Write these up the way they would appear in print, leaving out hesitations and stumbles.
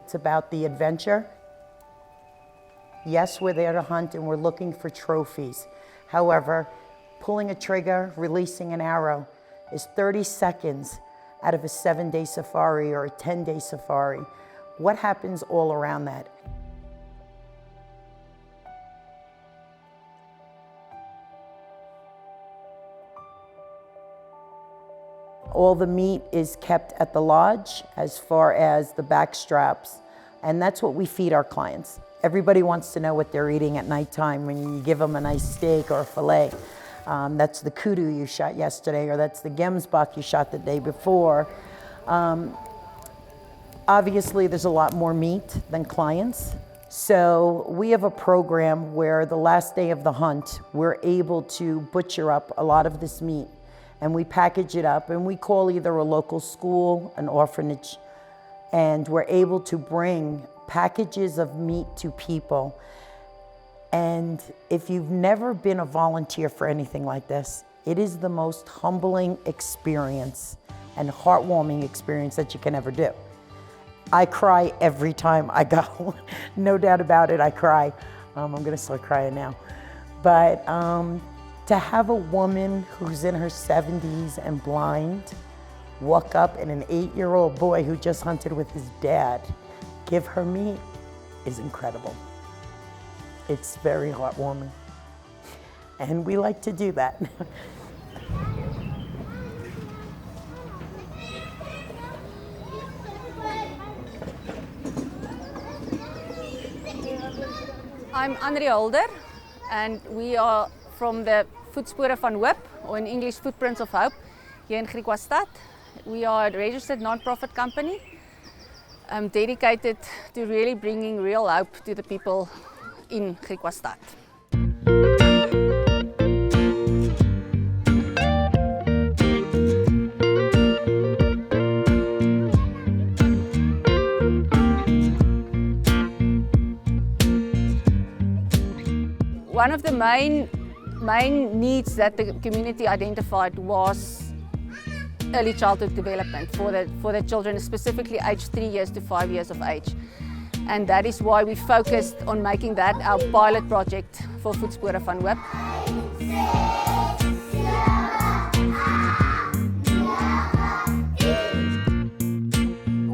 It's about the adventure. Yes, we're there to hunt and we're looking for trophies. However, pulling a trigger, releasing an arrow is 30 seconds out of a 7-day safari or a 10-day safari. What happens all around that? All the meat is kept at the lodge as far as the back straps, and that's what we feed our clients. Everybody wants to know what they're eating at nighttime when you give them a nice steak or a filet. That's the kudu you shot yesterday, or that's the gemsbok you shot the day before. Obviously, there's a lot more meat than clients. So we have a program where the last day of the hunt, we're able to butcher up a lot of this meat and we package it up and we call either a local school, an orphanage, and we're able to bring packages of meat to people. And if you've never been a volunteer for anything like this, it is the most humbling experience and heartwarming experience that you can ever do. I cry every time I go, no doubt about it, I cry. I'm gonna start crying now. But to have a woman who's in her 70s and blind walk up and an 8-year-old boy who just hunted with his dad give her meat is incredible. It's very heartwarming. And we like to do that. I'm Andrea Holder, and we are from the Voetspore van Hoop, or in English, Footprints of Hope, here in Griquastad. We are a registered non-profit company dedicated to really bringing real hope to the people in Griquastad. One of the main needs that the community identified was early childhood development for the children, specifically aged 3 years to 5 years of age. And that is why we focused on making that our pilot project for Voetspore van Hoop.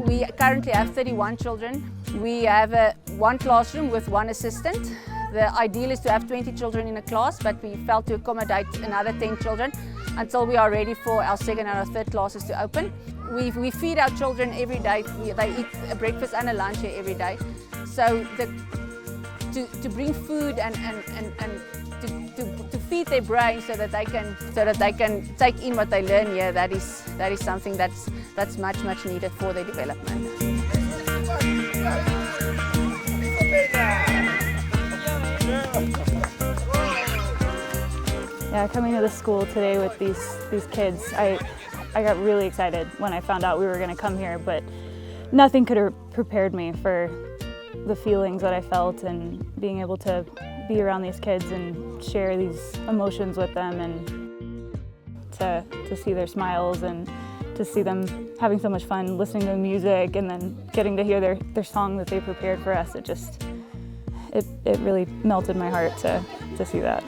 We currently have 31 children. We have one classroom with one assistant. The ideal is to have 20 children in a class, but we felt to accommodate another 10 children until we are ready for our second and our third classes to open. We feed our children every day. They eat a breakfast and a lunch here every day. So to bring food and to feed their brain so that they can take in what they learn here, that is something that's much needed for their development. Yeah, coming to the school today with these kids, I got really excited when I found out we were going to come here, but nothing could have prepared me for the feelings that I felt and being able to be around these kids and share these emotions with them, and to see their smiles and to see them having so much fun listening to the music and then getting to hear their song that they prepared for us. It really melted my heart to see that.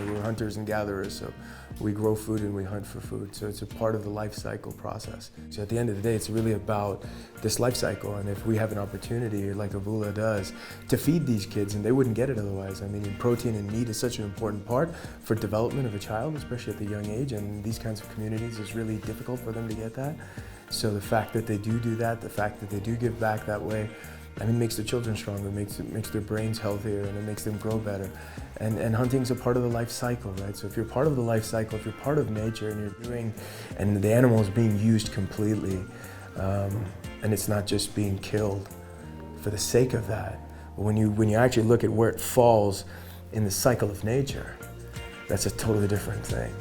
We're hunters and gatherers, so we grow food and we hunt for food. So it's a part of the life cycle process. So at the end of the day, it's really about this life cycle. And if we have an opportunity, like Avula does, to feed these kids, and they wouldn't get it otherwise. I mean, protein and meat is such an important part for development of a child, especially at the young age. And these kinds of communities, it's really difficult for them to get that. So the fact that they do that, the fact that they do give back that way, I mean, makes the children stronger, makes their brains healthier, and it makes them grow better. And hunting's a part of the life cycle, right? So if you're part of the life cycle, if you're part of nature and you're doing, and the animal is being used completely, and it's not just being killed for the sake of that, but when you actually look at where it falls in the cycle of nature, that's a totally different thing.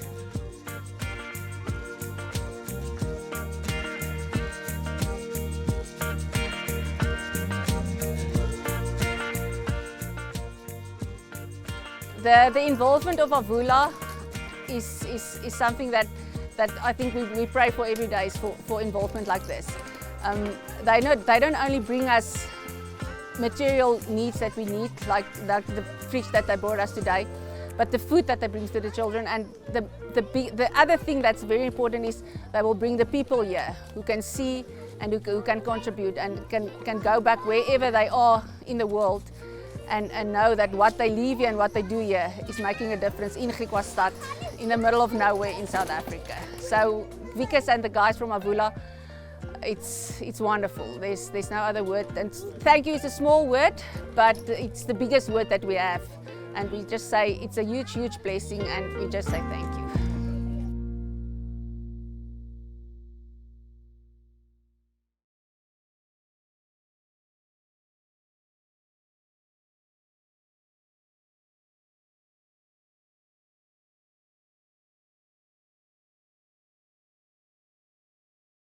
The involvement of Avula is something that that I think we pray for every day is for involvement like this. They don't only bring us material needs that we need, like the fridge that they brought us today, but the food that they bring to the children. And the other thing that's very important is they will bring the people here who can see and who can contribute and can go back wherever they are in the world and know that what they leave here and what they do here is making a difference in Griquastad, in the middle of nowhere in South Africa. So Wikus and the guys from Avula, it's wonderful. There's no other word. And thank you is a small word, but it's the biggest word that we have. And we just say it's a huge, huge blessing, and we just say thank you.